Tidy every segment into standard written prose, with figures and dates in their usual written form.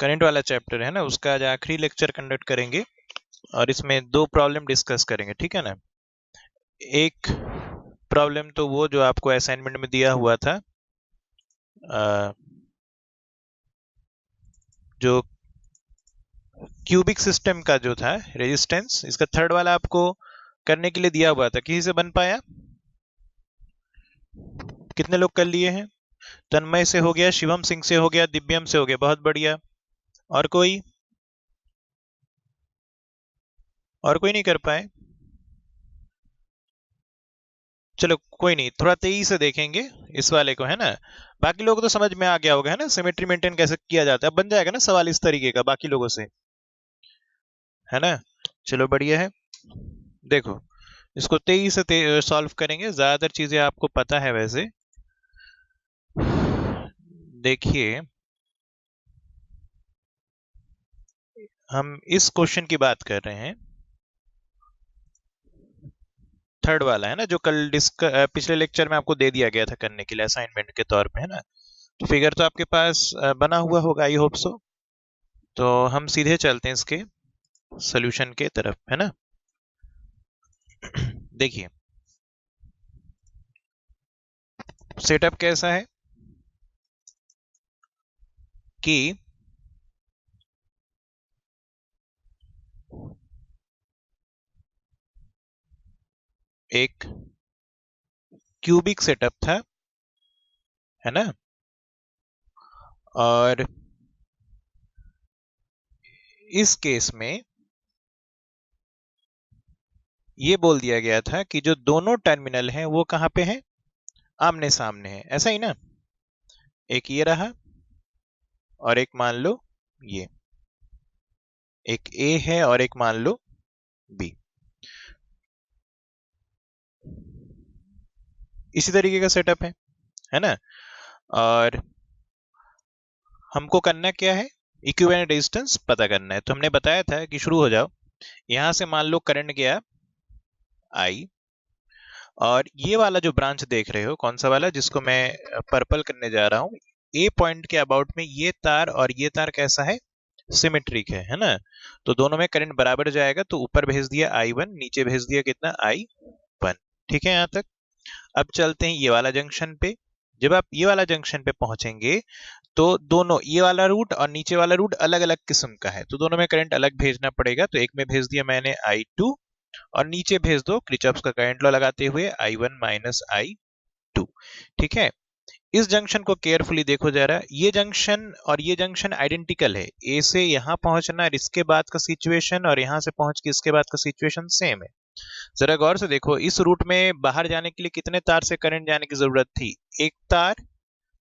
Current वाला chapter है ना, उसका आज आखिरी लेक्चर कंडक्ट करेंगे और इसमें 2 प्रॉब्लम डिस्कस करेंगे, ठीक है ना। एक प्रॉब्लम तो वो जो आपको असाइनमेंट में दिया हुआ था, जो क्यूबिक सिस्टम का जो था रेजिस्टेंस, इसका थर्ड वाला आपको करने के लिए दिया हुआ था। किसी से बन पाया? कितने लोग कर लिए हैं? तन्मय से हो गया, शिवम सिंह से हो गया, दिव्यम से हो गया, बहुत बढ़िया। और कोई नहीं कर पाए? चलो कोई नहीं, थोड़ा तेजी से देखेंगे इस वाले को, है ना। बाकी लोगों को तो समझ में आ गया होगा, है ना, सिमेट्री मेंटेन कैसे किया जाता है। अब बन जाएगा ना सवाल इस तरीके का बाकी लोगों से, है ना। चलो बढ़िया है। देखो, इसको तेजी से सॉल्व करेंगे, ज्यादातर चीजें आपको पता है वैसे। देखिए, हम इस क्वेश्चन की बात कर रहे हैं, थर्ड वाला, है ना, जो कल पिछले लेक्चर में आपको दे दिया गया था करने के लिए असाइनमेंट के तौर पे, है ना। तो फिगर तो आपके पास बना हुआ होगा, आई होप सो। तो हम सीधे चलते हैं इसके सॉल्यूशन के तरफ, है ना। देखिए, सेटअप कैसा है कि एक क्यूबिक सेटअप था, है ना, और इस केस में ये बोल दिया गया था कि जो दोनों टर्मिनल हैं वो कहां पे हैं? आमने सामने है, ऐसा ही ना। एक ये रहा और एक मान लो ये, एक ए है और एक मान लो बी। इसी तरीके का सेटअप है ना। और हमको करना क्या है? इक्विवेलेंट रेजिस्टेंस पता करना है। तो हमने बताया था कि शुरू हो जाओ, यहां से मान लो करंट गया आई, और ये वाला जो ब्रांच देख रहे हो, कौन सा वाला, जिसको मैं पर्पल करने जा रहा हूं, ए पॉइंट के अबाउट में ये तार और ये तार कैसा है? सिमेट्रिक है ना। तो दोनों में करंट बराबर जाएगा, तो ऊपर भेज दिया I1, नीचे भेज दिया कितना? I1। ठीक है यहां तक। अब चलते हैं ये वाला जंक्शन पे। जब आप ये वाला जंक्शन पे पहुंचेंगे तो दोनों, ये वाला रूट और नीचे वाला रूट अलग अलग किस्म का है, तो दोनों में करंट अलग भेजना पड़ेगा। तो एक में भेज दिया मैंने I2 और नीचे भेज दो किरचॉफ का करंट लॉ लगाते हुए I1 माइनस I2। ठीक है। इस जंक्शन को केयरफुली देखो जरा, ये जंक्शन और ये जंक्शन आइडेंटिकल है। ए से यहां पहुंचना और इसके बाद का सिचुएशन, और यहां से पहुंच के इसके बाद का सिचुएशन सेम है। जरा गौर से देखो, इस रूट में बाहर जाने के लिए कितने तार से करंट जाने की जरूरत थी? एक तार,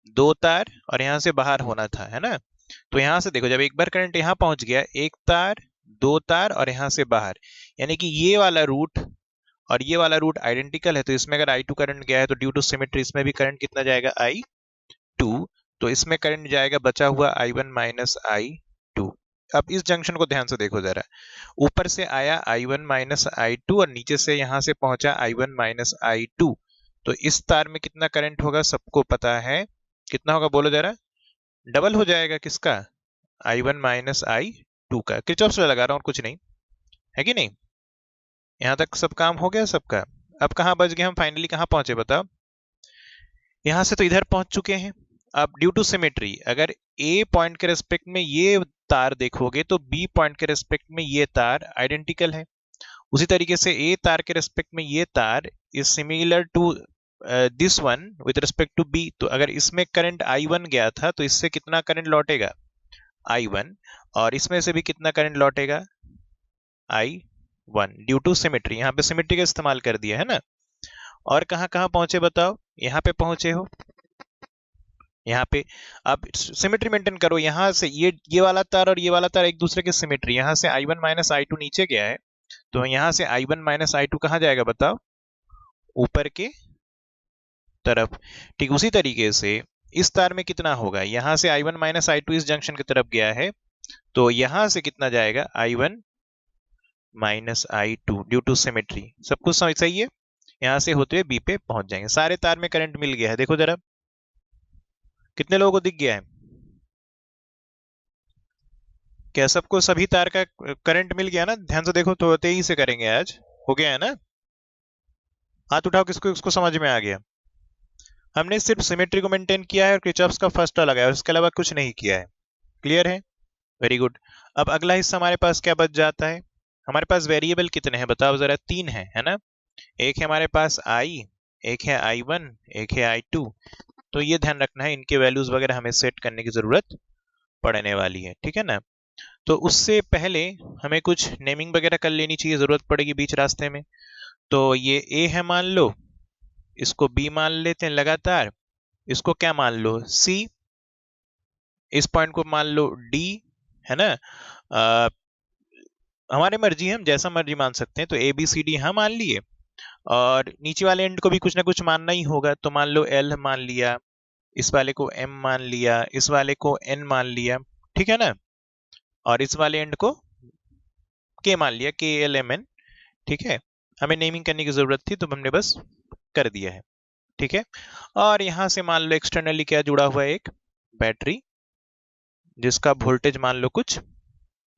दो तार, और यहां से बाहर होना था, है ना। तो यहां से देखो, जब एक बार करंट यहां पहुंच गया, एक तार, दो तार और यहां से बाहर, यानी कि ये वाला रूट और ये वाला रूट आइडेंटिकल है। तो इसमें अगर I2 करंट गया है तो ड्यू टू सिमेट्री इसमें भी करंट कितना जाएगा? I2। तो इसमें करंट जाएगा बचा हुआ I1 माइनस I2। अब इस जंक्शन को ध्यान से देखो जरा, ऊपर से आया I1 माइनस I2 और नीचे से यहां से पहुंचा I1 माइनस I2। तो इस तार में कितना करंट होगा सबको पता है, कितना होगा बोलो जरा? डबल हो जाएगा किसका? I1 माइनस I2 का। किरचॉफ से लगा रहा हूं और कुछ नहीं, है कि नहीं। यहां तक सब काम हो गया सबका। अब कहां बच गए हम? फाइनली कहां पहुंचे बताओ? यहां से तो इधर पहुंच चुके हैं। अब ड्यू टू सिमेट्री, अगर ए पॉइंट के रेस्पेक्ट में ये तार देखोगे तो बी पॉइंट के रेस्पेक्ट में ये तार आइडेंटिकल है। उसी तरीके से ए तार के रेस्पेक्ट में ये तार is similar to this one with respect to B. तो अगर इसमें करंट I1 गया था तो इससे कितना करंट लौटेगा? I1। और इसमें से भी कितना करंट लौटेगा? I1, due to symmetry. यहां पे सिमेट्री का इस्तेमाल कर दिया है ना। और कहां कहां पहुंचे बताओ? यहां पे पहुंचे हो, यहाँ पे। अब सिमेट्री मेंटेन करो, यहां से ये वाला तार और ये वाला तार एक दूसरे के सिमेट्री, यहां से I1 माइनस I2 नीचे गया है, तो यहां से I1 माइनस I2 कहां जाएगा बताओ? ऊपर के तरफ। ठीक उसी तरीके से इस तार में कितना होगा? यहां से I1 माइनस I2 इस जंक्शन की तरफ गया है, तो यहां से कितना जाएगा? I1 minus I2 due to symmetry. सब कुछ सही है। यहां से होते हुए बी पे पहुंच जाएंगे। सारे तार में करंट मिल गया है, देखो जरा कितने लोगों को दिख गया है? क्या सबको सभी तार का करंट मिल गया ना? ध्यान से देखो तो तेजी से करेंगे आज। हो गया है ना? हाथ उठाओ किसको इसको समझ में आ गया। हमने सिर्फ सिमेट्री को मेंटेन किया है और किरचॉफ का फर्स्ट लॉ लगाया और इसके अलावा कुछ नहीं किया है। क्लियर है? Very good. अब अगला हिस्सा हमारे पास क्या बच जाता है? हमारे पास वेरिएबल कितने हैं बताओ जरा? 3 है ना? एक है हमारे पास आई, एक है I1, एक है I2। तो ये ध्यान रखना है, इनके वैल्यूज वगैरह हमें सेट करने की जरूरत पड़ने वाली है, ठीक है ना? तो उससे पहले हमें कुछ नेमिंग वगैरह कर लेनी चाहिए, जरूरत पड़ेगी बीच रास्ते में। तो ये A है मान लो, इसको B मान लेते हैं लगातार, इसको क्या मान लो? C, इस पॉइंट को मान लो D, है ना? हमारी मर्जी है, हम जैसा मर्जी मान सकते हैं। तो ABCD यहाँ मान लिए और नीचे वाले एंड को भी कुछ ना कुछ मानना ही होगा। तो मान लो L मान लिया, इस वाले को M मान लिया, इस वाले को N मान लिया, ठीक है ना? और इस वाले एंड को K मान लिया, KLMN, ठीक है? हमें नेमिंग करने की जरूरत थी तो हमने बस कर दिया है, ठीक है? और यहां से मान लो एक्सटर्नली क्या जुड़ा हुआ है? एक बैटरी, जिसका वोल्टेज मान लो कुछ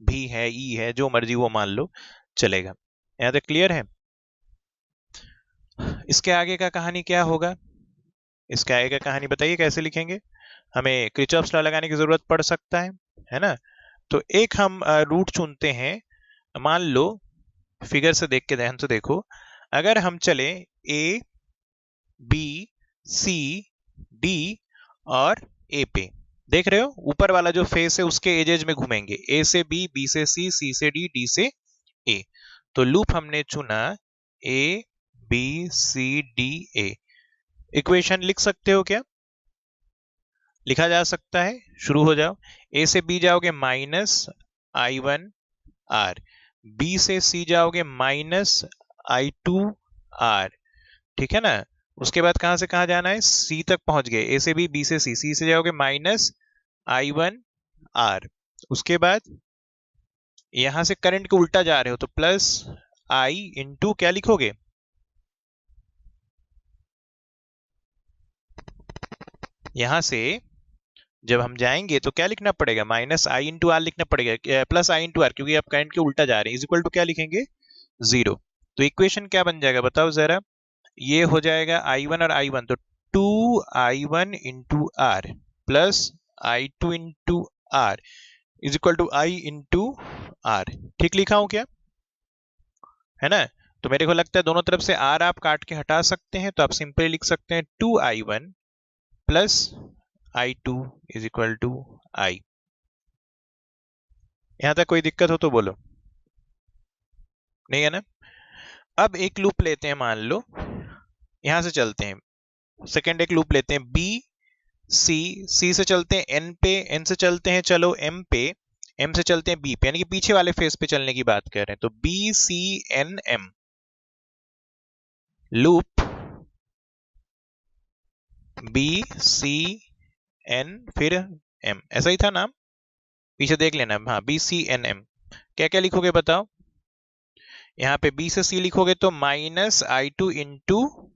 भी है, ई है, जो मर्जी वो मान लो, चलेगा। यहाँ तक क्लियर है? इसके आगे का कहानी क्या होगा? इसके आगे का कहानी बताइए कैसे लिखेंगे? हमें किरचॉफ्स लॉ लगाने की जरूरत पड़ सकता है ना? तो एक हम रूट चुनते हैं। मान लो, फिगर से देख के ध्यान से देखो, अगर हम चले A, B, C, D और A पे, देख रहे हो ऊपर वाला जो फेस है उसके एजेज में घूमेंगे, A से B, B से C, C से D, D से A। तो लूप हमने चुना A, B, C, D, A। Equation लिख सकते हो क्या? लिखा जा सकता है। शुरू हो जाओ। A से B जाओगे -I1R, B से C जाओगे -I2R, ठीक है ना? उसके बाद कहां से कहां जाना है? C तक पहुंच गए। A से B से C से जाओगे -I1R। उसके बाद यहां से करंट को उल्टा जा रहे हो तो प्लस I इंटू क्या लिखोगे? यहां से जब हम जाएंगे तो क्या लिखना पड़ेगा? -I इंटू R लिखना पड़ेगा, प्लस I इंटू R, क्योंकि आप करंट के उल्टा जा रहे हैं। इज इक्वल टू क्या लिखेंगे? 0। तो इक्वेशन क्या बन जाएगा बताओ जरा? ये हो जाएगा I1 और I1, तो 2I1 into R plus I2 into R is equal to I into R। ठीक लिखा हूं क्या? है ना? तो मेरे को लगता है दोनों तरफ से R आप काट के हटा सकते हैं, तो आप सिंपली लिख सकते हैं 2I1 plus I2 is equal to I। यहां तक कोई दिक्कत हो तो बोलो। नहीं है ना? अब एक लूप लेते हैं, मान लो यहां से चलते हैं, सेकेंड एक लूप लेते हैं B, C से चलते हैं N पे, N से चलते हैं चलो M पे, M से चलते हैं B पे, यानी कि पीछे वाले फेस पे चलने की बात कर रहे हैं। तो B, C, N, M loop, B, C, N फिर M, ऐसा ही था नाम, पीछे देख लेना। हाँ, B, C, N, M। क्या क्या लिखोगे बताओ? यहाँ पे B से C लिखोगे तो -I2 into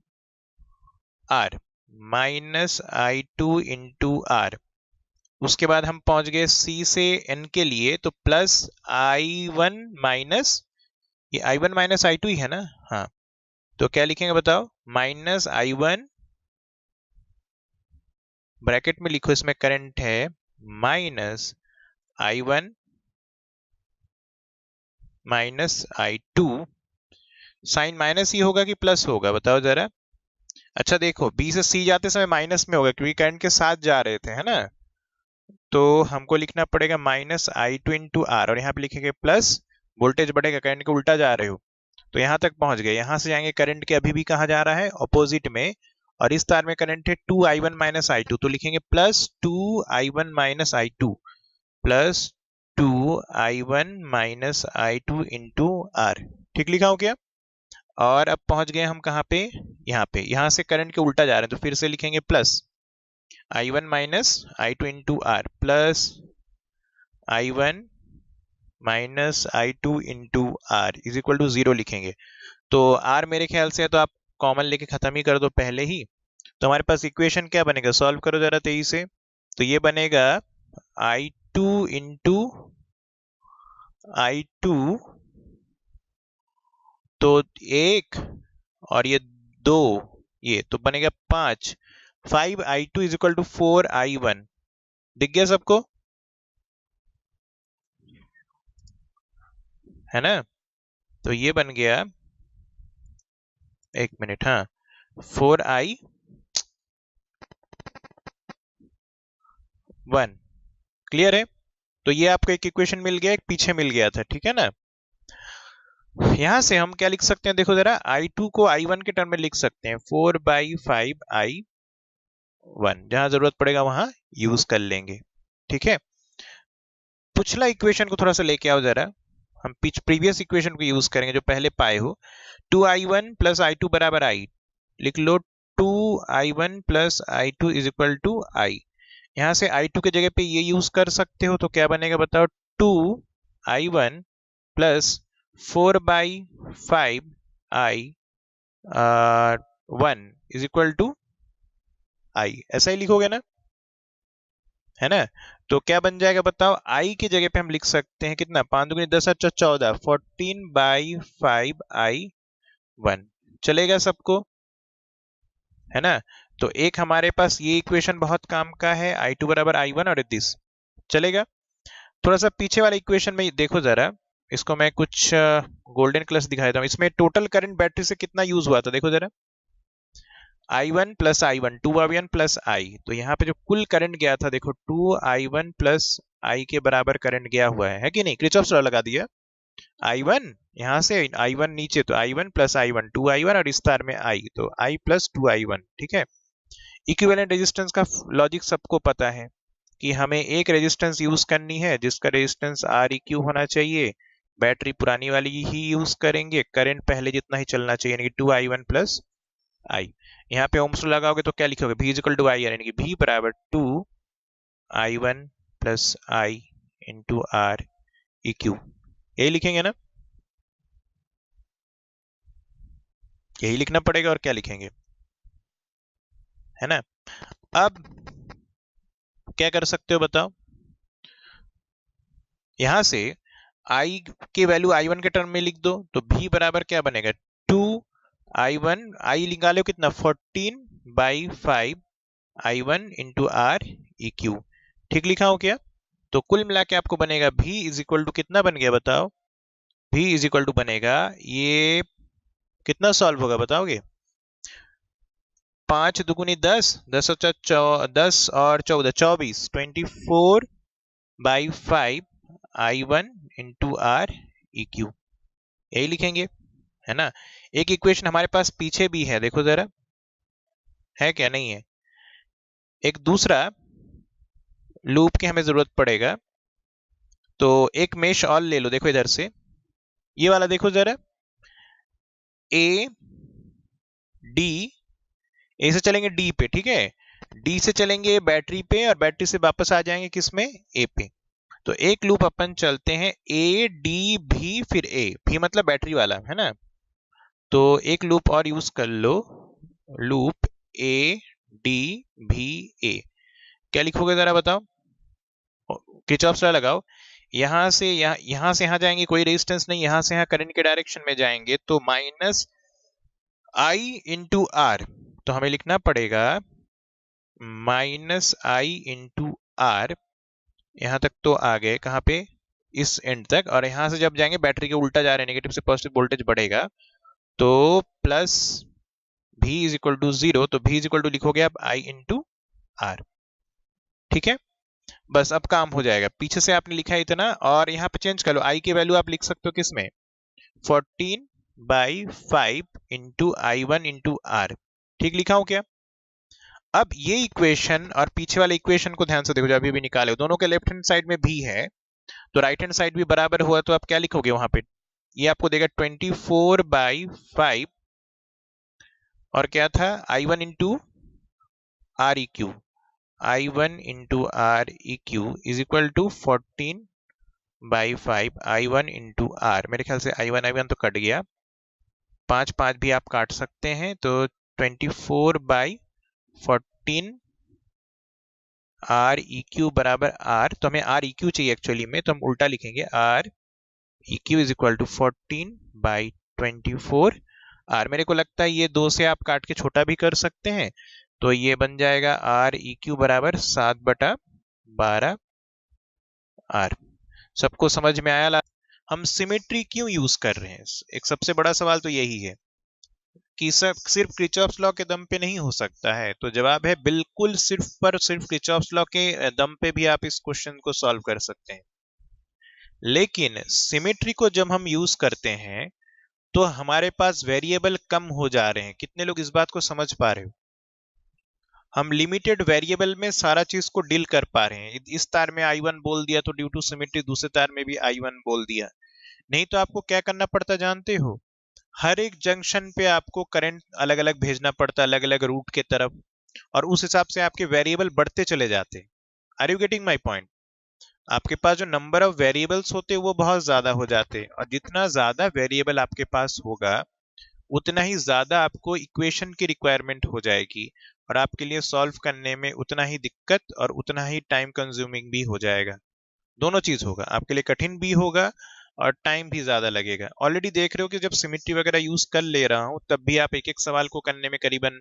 R, -I2 into R। उसके बाद हम पहुंच गए C से N के लिए, तो प्लस I1 माइनस, ये I1 माइनस I2 ही है ना? हाँ, तो क्या लिखेंगे बताओ? -I1, ब्रैकेट में लिखो, इसमें करंट है, minus I1 minus I2। Sign minus ही होगा कि प्लस होगा बताओ जरा? अच्छा देखो, B से C जाते समय माइनस में होगा क्योंकि करंट के साथ जा रहे थे, है ना? तो हमको लिखना पड़ेगा -I2 इंटू R, और यहाँ पे लिखेंगे प्लस, वोल्टेज बढ़ेगा, करंट के उल्टा जा रहे हो। तो यहां तक पहुंच गए। यहां से जाएंगे, करंट के अभी भी कहां जा रहा है? ऑपोजिट में, और इस तार में करंट है 2I1 माइनस I2, तो लिखेंगे plus 2I1 minus I2 plus 2I1 minus I2 into R। ठीक लिखा हो क्या? और अब पहुंच गए हम कहां पे? यहाँ पे। यहां से करंट के उल्टा जा रहे हैं तो फिर से लिखेंगे plus I1 minus I2 into R plus I1 minus I2 into R is equal to 0 लिखेंगे। तो R मेरे ख्याल से है, तो आप कॉमन लेके खत्म ही कर दो पहले ही। तो हमारे पास इक्वेशन क्या बनेगा? सॉल्व करो जरा तेजी से। तो ये बनेगा I2 इंटू I2 तो 1 और ये 2, ये तो बनेगा 5। 5I2 is equal to 4I1। दिख गया सबको, है ना? तो ये बन गया, एक मिनट, हाँ, 4I1। क्लियर है? तो ये आपको एक इक्वेशन मिल गया, एक पीछे मिल गया था, ठीक है ना? यहां से हम क्या लिख सकते हैं, देखो जरा, I2 को I1 के टर्म में लिख सकते हैं, 4/5I1। जहां जरूरत पड़ेगा वहां यूज कर लेंगे, ठीक है? पिछला इक्वेशन को थोड़ा सा लेके आओ जरा, हम प्रीवियस इक्वेशन को यूज करेंगे जो पहले पाए हो। 2I1 प्लस I2 बराबर I, लिख लो 2I1 plus I2 is equal to I। यहां से I2 के जगह पे ये यूज कर सकते हो, तो क्या बनेगा बताओ, 2I1 plus 4/5I1 is equal to I। ऐसा ही लिखोगे ना, है ना? तो क्या बन जाएगा बताओ, I की जगह पे हम लिख सकते हैं कितना, 5 दूनी 10 और 14, 14/5I1। चलेगा सबको, है ना? तो एक हमारे पास ये इक्वेशन बहुत काम का है, I2 बराबर I1 और दिस चलेगा। थोड़ा सा पीछे वाले इक्वेशन में देखो जरा, इसको मैं कुछ गोल्डन कलर्स दिखा देता हूँ। इसमें टोटल करंट बैटरी से कितना यूज हुआ था, देखो जरा, I1 plus I1, 2I1 plus I। तो यहाँ पे जो कुल करंट गया था, देखो 2I1 प्लस I के बराबर करंट गया हुआ है कि नहीं? किरचॉफ लॉ लगा दिया, I1 यहाँ से I1 नीचे, तो I1 प्लस I1 2I1 और इस तार में I, तो I प्लस 2I1, ठीक है? इक्विवेलेंट रेजिस्टेंस का लॉजिक सबको पता है कि हमें एक रेजिस्टेंस यूज करनी है जिसका रेजिस्टेंस Req होना चाहिए। बैटरी पुरानी वाली ही यूज करेंगे, करंट पहले जितना ही चलना चाहिए, यानी कि 2I1 प्लस I। यहाँ पे ओम्स लॉ लगाओगे तो क्या लिखोगे, V इक्वल टू I, यानी कि V बराबर 2I1 plus I into Req। यही लिखेंगे ना, यही लिखना पड़ेगा, और क्या लिखेंगे, है ना? अब क्या कर सकते हो बताओ, यहां से I की वैल्यू I1 के टर्म में लिख दो, तो V बराबर क्या बनेगा, 2I1, I निकालो कितना, 14/5I1 इंटू Req। ठीक लिखा हो क्या? तो कुल मिला के आपको बनेगा V इज इक्वल टू कितना बन गया बताओ, V इज इक्वल टू बनेगा, ये कितना सॉल्व होगा बताओगे, 5 दुगुनी 10, 10 और 14, 24/5I1 इंटू Req। यही लिखेंगे, है ना? एक इक्वेशन हमारे पास पीछे भी है, देखो जरा, है क्या, नहीं है? एक दूसरा लूप की हमें जरूरत पड़ेगा, तो एक मेश और ले लो, देखो इधर से, ये वाला देखो जरा, ए डी, ए से चलेंगे डी पे, ठीक है? डी से चलेंगे बैटरी पे, और बैटरी से वापस आ जाएंगे किसमें, ए पे। तो एक लूप अपन चलते हैं, ए डी भी, फिर ए भी, मतलब बैटरी वाला, है ना? तो एक लूप और यूज कर लो, लूप ए डी भी ए। क्या लिखोगे जरा बताओ, किरचॉफ लॉ लगाओ। यहां से यहां जाएंगे, कोई रेजिस्टेंस नहीं, यहां से यहां करंट के डायरेक्शन में जाएंगे, तो माइनस आई इंटू आर। तो हमें लिखना पड़ेगा -I इंटू आर। यहां तक तो आ गए, कहां पे, इस एंड तक, और यहां से जब जाएंगे बैटरी के उल्टा जा रहे हैं, नेगेटिव से पॉजिटिव वोल्टेज बढ़ेगा, तो plus V is equal to 0, तो V इज इक्वल टू लिखोगे आप I इंटू आर। ठीक है, बस अब काम हो जाएगा। पीछे से आपने लिखा है इतना, और यहाँ पे चेंज कर लो, I की वैल्यू आप लिख सकते हो किसमें, 14/5 इंटू I1 इंटू आर। ठीक लिखा हूं क्या? अब ये इक्वेशन और पीछे वाले इक्वेशन को ध्यान से देखो, जो अभी भी निकाले, दोनों के लेफ्ट हैंड साइड में भी है, तो राइट हैंड साइड भी बराबर हुआ, तो आप क्या लिखोगे वहां पे, ये आपको देगा 24/5, और क्या था, I1 into Req, I1 into Req is equal to 14/5 I1 into R. मेरे ख्याल से I1 तो कट गया, 5 भी आप काट सकते हैं, तो 24/14 Req बराबर R। तो हमें Req चाहिए एक्चुअली में, तो हम उल्टा लिखेंगे, EQ is equal to 14/24 R। मेरे को लगता है ये 2 से आप काट के छोटा भी कर सकते हैं, तो ये बन जाएगा R EQ बराबर 7/12 R। सबको समझ में आया? हम सिमेट्री क्यों यूज कर रहे हैं, एक सबसे बड़ा सवाल तो यही है कि सब सिर्फ किरचॉफ्स लॉ के दम पे नहीं हो सकता है। तो जवाब है बिल्कुल सिर्फ किरचॉफ्स लॉ के दम पे भी आप इस क्वेश्चन को सॉल्व कर सकते हैं। लेकिन सिमेट्री को जब हम यूज करते हैं तो हमारे पास वेरिएबल कम हो जा रहे हैं। कितने लोग इस बात को समझ पा रहे हो? हम लिमिटेड वेरिएबल में सारा चीज को डील कर पा रहे हैं। इस तार में I1 बोल दिया तो ड्यू टू सिमेट्री दूसरे तार में भी I1 बोल दिया। नहीं तो आपको क्या करना पड़ता जानते हो? हर एक जंक्शन पे आपको करंट अलग अलग भेजना पड़ता, अलग अलग रूट के तरफ, और उस हिसाब से आपके वेरिएबल बढ़ते चले जाते। Are you getting my point? आपके पास जो नंबर ऑफ वेरिएबल्स होते वो बहुत ज्यादा हो जाते, और जितना ज्यादा वेरिएबल आपके पास होगा उतना ही ज्यादा आपको इक्वेशन की रिक्वायरमेंट हो जाएगी, और आपके लिए सॉल्व करने में उतना ही दिक्कत और उतना ही टाइम कंज्यूमिंग भी हो जाएगा। दोनों चीज होगा, आपके लिए कठिन भी होगा और टाइम भी ज्यादा लगेगा। ऑलरेडी देख रहे हो कि जब सिमेट्री वगैरह यूज कर ले रहा हूं तब भी आप एक एक सवाल को करने में करीबन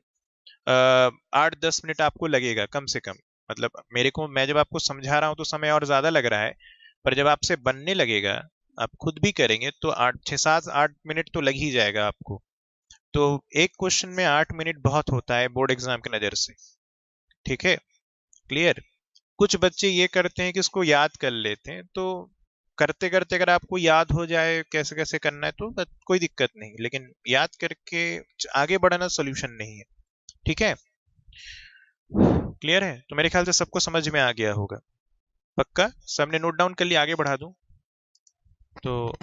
8-10 मिनट आपको लगेगा कम से कम। मतलब मेरे को, मैं जब आपको समझा रहा हूं तो समय और ज्यादा लग रहा है, पर जब आपसे बनने लगेगा, आप खुद भी करेंगे तो 8 6 7 8 मिनट तो लग ही जाएगा आपको। तो एक क्वेश्चन में 8 मिनट बहुत होता है बोर्ड एग्जाम की नजर से। ठीक है, क्लियर? कुछ बच्चे ये करते हैं कि इसको याद कर लेते हैं, तो करते करते अगर आपको याद हो जाए कैसे कैसे करना है तो कोई दिक्कत नहीं, लेकिन याद करके आगे बढ़ाना सोल्यूशन नहीं है। ठीक है, क्लियर है? तो मेरे ख्याल से सबको समझ में आ गया होगा। पक्का सबने नोट डाउन कर लिया? आगे बढ़ा दूं तो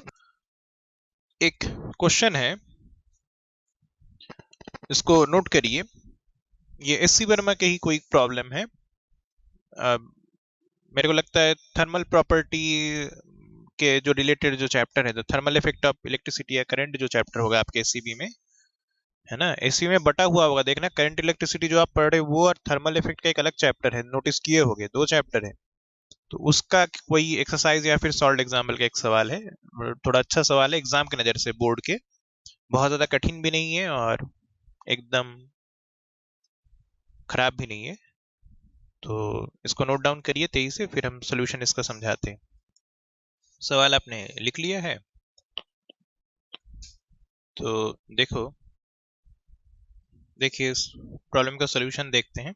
एक क्वेश्चन है, इसको नोट करिए। ये एससी वर्मा के ही कोई प्रॉब्लम है। मेरे को लगता है थर्मल प्रॉपर्टी के जो रिलेटेड जो चैप्टर है, तो थर्मल इफेक्ट ऑफ इलेक्ट्रिसिटी या करंट जो चैप्टर होगा आपके एससीबी में, है ना, एससी में बटा हुआ होगा। देखना करंट इलेक्ट्रिसिटी जो आप पढ़ रहे हो वो, और थर्मल इफेक्ट का एक अलग चैप्टर है, नोटिस किए होंगे 2 चैप्टर है। तो उसका कोई एक्सरसाइज या फिर सॉल्व एग्जाम्पल का एक सवाल है, थोड़ा अच्छा सवाल है एग्जाम की नजर से, बोर्ड के, बहुत ज्यादा कठिन भी नहीं है और एकदम खराब भी नहीं है। तो इसको नोट डाउन करिए तेजी से, फिर हम सोल्यूशन इसका समझाते हैं। सवाल आपने लिख लिया है? तो देखिए इस प्रॉब्लम का सोल्यूशन देखते हैं।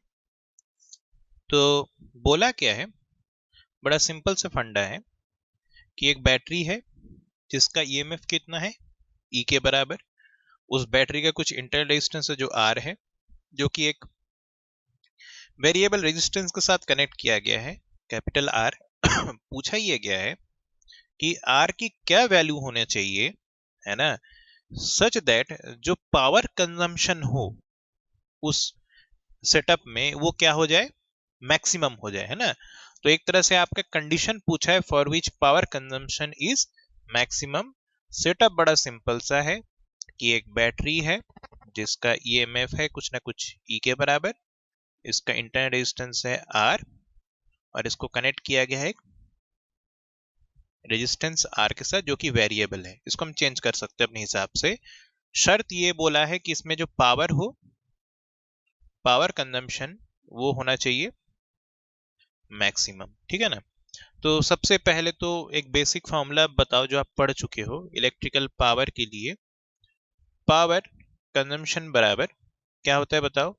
तो बोला क्या है, बड़ा सिंपल सा फंडा है कि एक बैटरी है जिसका ईएमएफ कितना है, ई के बराबर। उस बैटरी का कुछ इंटरनल रेजिस्टेंस है जो आर है, जो कि एक वेरिएबल रेजिस्टेंस के साथ कनेक्ट किया गया है, कैपिटल आर। पूछा ये गया है कि आर की क्या वैल्यू होना चाहिए, है ना, सच दैट जो पावर कंजम्पशन हो उस सेटअप में वो क्या हो जाए, मैक्सिमम हो जाए, है ना। तो एक तरह से आपका कंडीशन पूछा है for which power consumption is maximum. Setup बड़ा सिंपल सा है कि एक बैटरी है जिसका ईएमएफ है कुछ ना कुछ ई के बराबर, इसका इंटरनल रेजिस्टेंस है आर, और इसको कनेक्ट किया गया है रेजिस्टेंस आर के साथ जो कि वेरिएबल है। इसको हम चेंज कर सकते हैं अपने हिसाब से। शर्त ये बोला है कि इसमें जो पावर हो, पावर कंजम्पशन, वो होना चाहिए मैक्सिमम। ठीक है ना। तो सबसे पहले तो एक बेसिक फॉर्मूला बताओ जो आप पढ़ चुके हो इलेक्ट्रिकल पावर के लिए। पावर कंजम्पशन बराबर क्या होता है बताओ?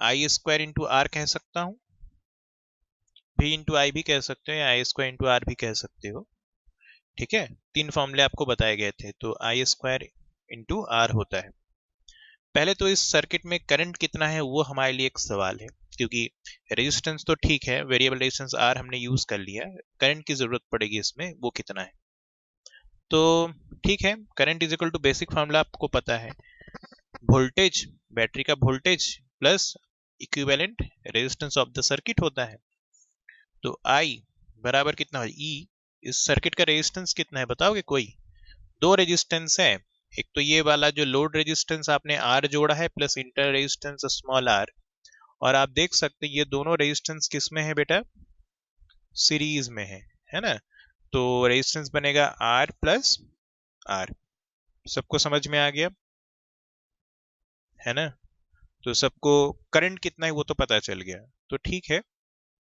आई स्क्वायर इंटू आर कह सकता हूं, भी इंटू आई भी कह सकते हो, या आई स्क्वायर इंटू आर भी कह सकते हो। ठीक है, 3 फॉर्मूले आपको बताए गए थे, तो आई स्क्वायर इंटू आर होता है। पहले तो इस सर्किट में करंट कितना है वो हमारे लिए एक सवाल है, क्योंकि रेजिस्टेंस तो ठीक है, वेरिएबल रेजिस्टेंस आर हमने यूज कर लिया, करंट की जरूरत पड़ेगी इसमें, वो कितना है। तो ठीक है, current is equal to basic formula आपको पता है, वोल्टेज, बैटरी का voltage plus equivalent resistance of the circuit होता है। तो I बराबर कितना हो, E, इस सर्किट का रेजिस्टेंस कितना है बताओगे कोई? 2 रेजिस्टेंस है, एक तो ये वाला जो लोड रेजिस्टेंस आपने R जोड़ा है plus inter resistance small r, और आप देख सकते हैं ये दोनों रेजिस्टेंस किस में है बेटा, सीरीज में है ना। तो रेजिस्टेंस बनेगा R प्लस R। सबको समझ में आ गया है ना? तो सबको करंट कितना है वो तो पता चल गया। तो ठीक है,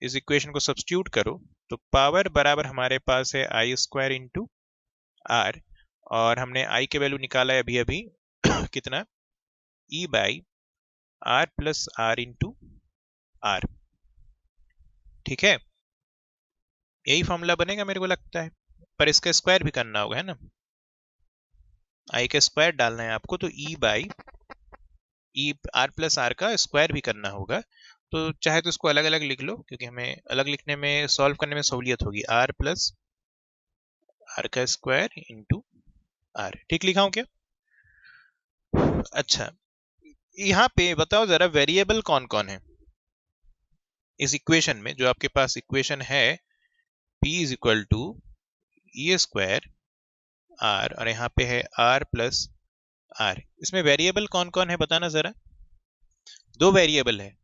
इस इक्वेशन को सब्स्टिट्यूट करो तो पावर बराबर हमारे पास है आई स्क्वायर इंटू आर, और हमने आई के वैल्यू निकाला है अभी अभी कितना, E by R plus R into R. ठीक है, यही फॉर्मूला बनेगा मेरे को लगता है, पर इसका स्क्वायर भी करना होगा है ना, आई का स्क्वायर डालना है आपको, तो E by E R plus R का स्क्वायर भी करना होगा। तो चाहे तो इसको अलग अलग लिख लो, क्योंकि हमें अलग लिखने में, सॉल्व करने में सहूलियत होगी। आर प्लस आर का स्क्वायर इंटू आर। ठीक लिखा हूं क्या? अच्छा, यहाँ पे बताओ जरा वेरिएबल कौन कौन है इस इक्वेशन में, जो आपके पास इक्वेशन है P is equal to E square R, और यहाँ पे है आर प्लस आर। इसमें वेरिएबल कौन कौन है बताना जरा। दो वेरिएबल है,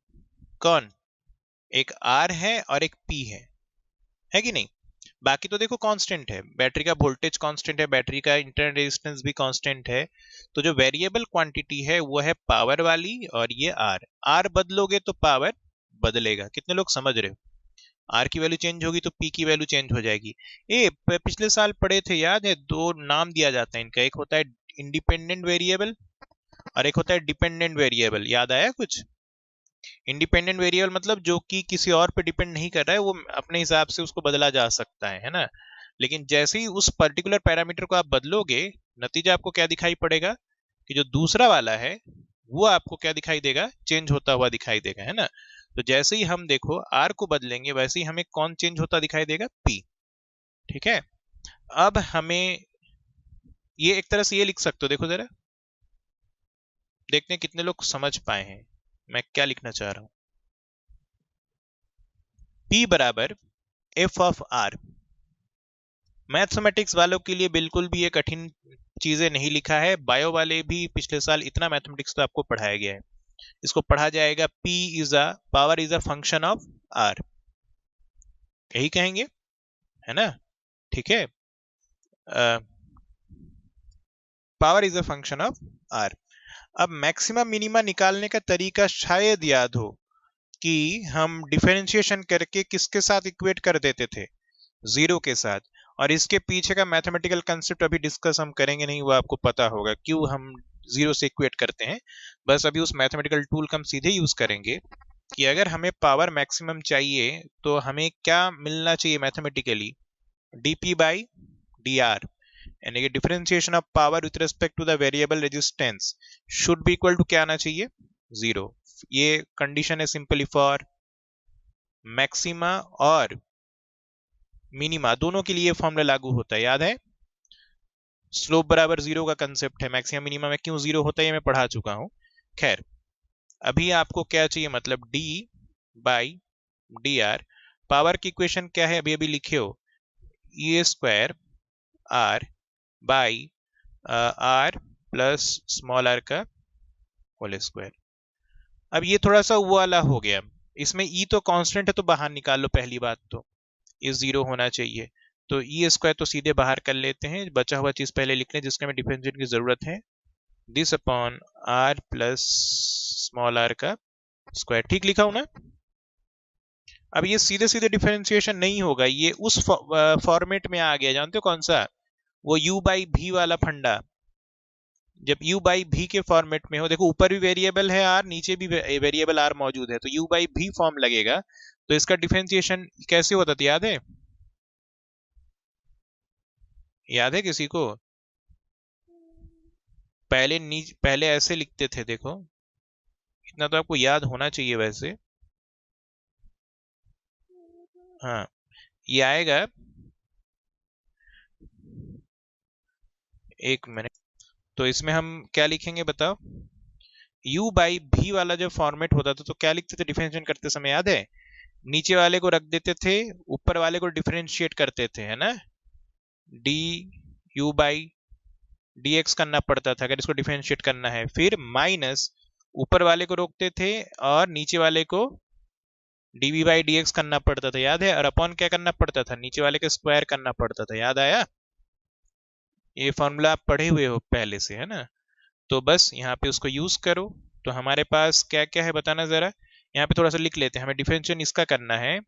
कौन? एक आर है और एक पी है कि नहीं? बाकी तो देखो कांस्टेंट है, बैटरी का वोल्टेज कांस्टेंट है, बैटरी का इंटरनल रेजिस्टेंस भी कांस्टेंट है। तो जो वेरिएबल क्वांटिटी है वो है पावर वाली, और ये आर। आर बदलोगे तो पावर बदलेगा। कितने लोग समझ रहे हो? आर की वैल्यू चेंज होगी तो पी की वैल्यू चेंज हो जाएगी। पिछले साल पढ़े थे, याद है? दो नाम दिया जाता है इनका, एक होता है इंडिपेंडेंट वेरिएबल और एक होता है डिपेंडेंट वेरिएबल। याद आया कुछ? इंडिपेंडेंट वेरिएबल मतलब जो कि किसी और पे डिपेंड नहीं कर रहा है, वो अपने हिसाब से उसको बदला जा सकता है ना। लेकिन जैसे ही उस पर्टिकुलर पैरामीटर को आप बदलोगे, नतीजा आपको क्या दिखाई पड़ेगा कि जो दूसरा वाला है वो आपको क्या दिखाई देगा, चेंज होता हुआ दिखाई देगा, है ना। तो जैसे ही हम देखो आर को बदलेंगे, वैसे ही हमें कौन चेंज होता दिखाई देगा, पी। ठीक है, अब हमें ये एक तरह से ये लिख सकते हो, देखो जरा, देखते हैं कितने लोग समझ पाए हैं मैं क्या लिखना चाह रहा हूं। P बराबर एफ ऑफ आर। मैथमेटिक्स वालों के लिए बिल्कुल भी ये कठिन चीजें नहीं लिखा है, बायो वाले भी पिछले साल इतना मैथमेटिक्स तो आपको पढ़ाया गया है। इसको पढ़ा जाएगा P is a power is a function of R, यही कहेंगे, है ना। ठीक है, power is a function of R। अब मैक्सिमम मिनिमा निकालने का तरीका शायद याद हो कि हम डिफरेंशिएशन करके किसके साथ इक्वेट कर देते थे, जीरो के साथ। और इसके पीछे का मैथमेटिकल कंसेप्ट अभी डिस्कस हम करेंगे नहीं, वो आपको पता होगा क्यों हम जीरो से इक्वेट करते हैं। बस अभी उस मैथमेटिकल टूल का हम सीधे यूज करेंगे कि अगर हमें पावर मैक्सिमम चाहिए तो हमें क्या मिलना चाहिए मैथमेटिकली, dp बाई dr, यानी कि differentiation of power with respect to the variable resistance should be equal to क्या आना चाहिए, जीरो। ये कंडीशन है सिंपली फॉर मैक्सिमा और मिनिमा, दोनों के लिए फॉर्मूला लागू होता है, याद है? स्लोप बराबर जीरो का कंसेप्ट है, मैक्सिमम मिनिमा में क्यों जीरो होता है ये मैं पढ़ा चुका हूं। खैर, अभी आपको क्या चाहिए, मतलब d by D R. Power की इक्वेशन क्या है, अभी अभी लिखे हो, E square R by R plus small R का होल स्क्वायर। अब ये थोड़ा सा वो वाला हो गया, इसमें ई तो कांस्टेंट है तो बाहर निकाल लो, पहली बात तो ये जीरो होना चाहिए। तो ई स्क्वायर तो सीधे बाहर कर लेते हैं, बचा हुआ चीज पहले लिख लें जिसके हमें डिफरेंशिएट की जरूरत है, this upon R plus small R का स्क्वायर। ठीक लिखा हूं ना? अब ये सीधे सीधे डिफरेंशिएशन नहीं होगा, ये उस फॉर्मेट में आ गया, जानते हो कौन सा, वो u बाई भी वाला फंडा। जब u बाई भी के फॉर्मेट में हो, देखो ऊपर भी वेरिएबल है r, नीचे भी वेरिएबल r मौजूद है, तो u बाई भी फॉर्म लगेगा। तो इसका डिफरेंशिएशन कैसे होता था, याद है? याद है किसी को? पहले ऐसे लिखते थे, देखो इतना तो आपको याद होना चाहिए वैसे। हाँ, ये आएगा, एक मिनट। तो इसमें हम क्या लिखेंगे बताओ, u बाई भी वाला जो फॉर्मेट होता था तो क्या लिखते थे डिफरेंशिएट करते समय, याद है? नीचे वाले को रख देते थे, ऊपर वाले को डिफरेंशिएट करते थे, है ना। D you by D x करना पड़ता था अगर इसको डिफरेंशिएट करना है, फिर माइनस ऊपर वाले को रोकते थे और नीचे वाले को डीवी बाई डी एक्स करना पड़ता था, याद है? और अपॉन क्या करना पड़ता था? नीचे वाले का स्क्वायर करना पड़ता था, याद आया? ये फॉर्मूला आप पढ़े हुए हो पहले से, है ना? तो बस यहाँ पे उसको यूज करो। तो हमारे पास क्या क्या है बताना जरा। यहाँ पे थोड़ा सा लिख लेते हैं, हमें डिफरेंशिएशन इसका करना है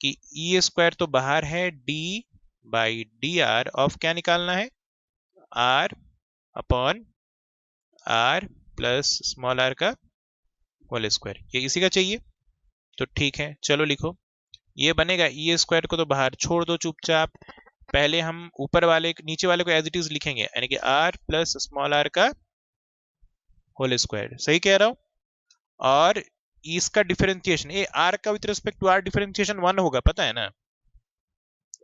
कि ई स्क्वायर तो बाहर है, d by D R of क्या निकालना है? R upon R plus small R का होल स्क्वायर। ये इसी का चाहिए, तो ठीक है चलो लिखो। ये बनेगा ई स्क्वायर को तो बाहर छोड़ दो चुपचाप। पहले हम ऊपर वाले नीचे वाले को एज इट इज लिखेंगे, यानी कि आर प्लस स्मॉल आर का होल स्क्वायर। सही कह रहा हूं? और इसका डिफरेंशिएशन, ये आर का with respect to R differentiation 1 होगा, पता है ना?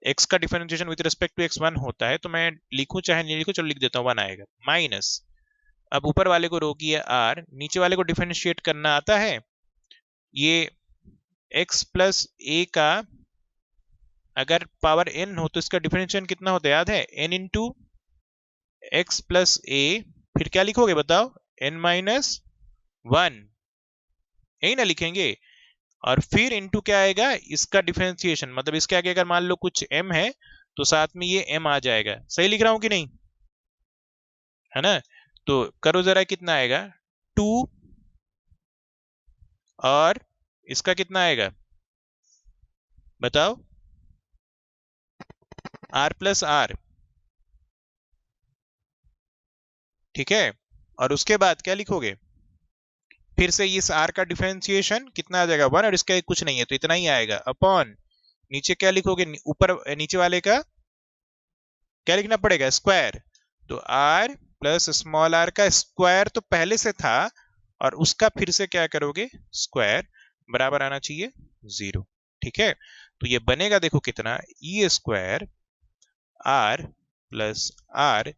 एक्स का differentiation with respect to x 1 होता है, तो मैं लिखूं चाहे नहीं लिखूं, चलो लिख देता हूं 1 आएगा। माइनस, अब ऊपर वाले को रोकिए आर, नीचे वाले को डिफरेंशिएट करना आता है। ये x प्लस ए का अगर पावर n हो तो इसका डिफरेंशिएशन कितना होता है, याद है? n इंटू एक्स प्लस ए, फिर क्या लिखोगे बताओ? n माइनस 1, यही ना लिखेंगे? और फिर इंटू क्या आएगा? इसका डिफरेंशिएशन, मतलब इसके आगे अगर मान लो कुछ m है तो साथ में ये m आ जाएगा। सही लिख रहा हूं कि नहीं? है ना? तो करो जरा, कितना आएगा? 2, और इसका कितना आएगा बताओ? r प्लस आर, ठीक है? और उसके बाद क्या लिखोगे? फिर से इस r का डिफरेंशिएशन कितना आ जाएगा? 1, और इसका कुछ नहीं है तो इतना ही आएगा, अपॉन नीचे क्या लिखोगे? ऊपर नीचे वाले का क्या लिखना पड़ेगा? स्क्वायर। तो r प्लस स्मॉल r का स्क्वायर तो पहले से था, और उसका फिर से क्या करोगे? स्क्वायर, बराबर आना चाहिए 0। ठीक है? तो ये बनेगा, देखो कितना, E square R plus R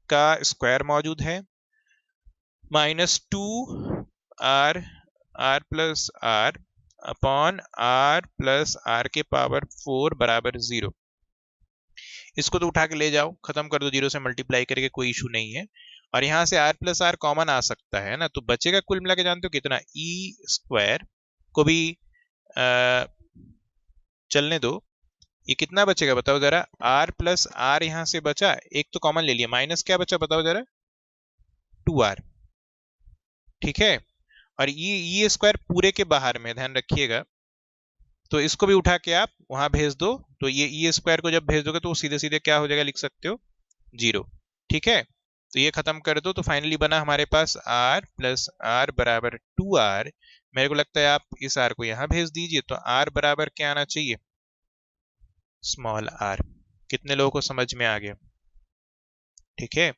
का स्क्वायर मौजूद है, minus 2 R R plus R upon R plus R के पावर 4 बराबर 0। इसको तो उठा के ले जाओ, खत्म कर दो, 0 से मल्टीप्लाई करके, कोई इशू नहीं है। और यहां से आर प्लस आर कॉमन आ सकता है ना, तो बचेगा कुल मिला के जानते हो कितना? ई स्क्वायर को भी चलने दो, ये कितना बचेगा बताओ जरा? आर प्लस आर यहां से बचा, एक तो कॉमन ले लिया, माइनस क्या बचा बताओ जरा? 2r। ठीक है? और ये स्क्वायर पूरे के बाहर में, ध्यान रखिएगा, तो इसको भी उठा के आप वहां भेज दो। तो ये ई स्क्वायर को जब भेज दोगे तो सीधे सीधे क्या हो जाएगा, लिख सकते हो 0। ठीक है? तो ये खत्म कर दो, तो फाइनली बना हमारे पास r प्लस आर बराबर 2r। मेरे को लगता है आप इस r को यहां भेज दीजिए, तो r बराबर क्या आना चाहिए? Small r। कितने लोगों को समझ में आ गया? ठीक है?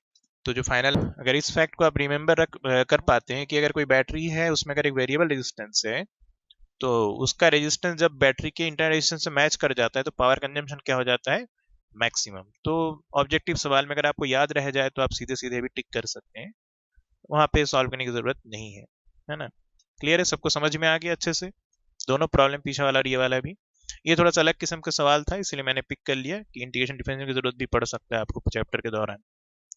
तो जो फाइनल, अगर इस फैक्ट को आप रिमेंबर कर पाते हैं कि अगर कोई बैटरी है उसमें अगर एक वेरिएबल रेजिस्टेंस है, तो उसका रेजिस्टेंस जब बैटरी के इंटरनल रेजिस्टेंस से मैच कर जाता है तो पावर कंजम्पशन क्या हो जाता है? मैक्सिमम। तो ऑब्जेक्टिव सवाल में अगर आपको याद रह जाए तो आप सीधे सीधे भी टिक कर सकते हैं, वहां पे सॉल्व करने की जरूरत नहीं है ना? क्लियर है? सबको समझ में आ गया अच्छे से? दोनों प्रॉब्लम, पीछे वाला और ये वाला भी। ये थोड़ा सा अलग किस्म का सवाल था, इसलिए मैंने पिक कर लिया कि इंटीग्रेशन डिफरेंशियल की जरूरत भी पड़ सकता है आपको चैप्टर के दौरान।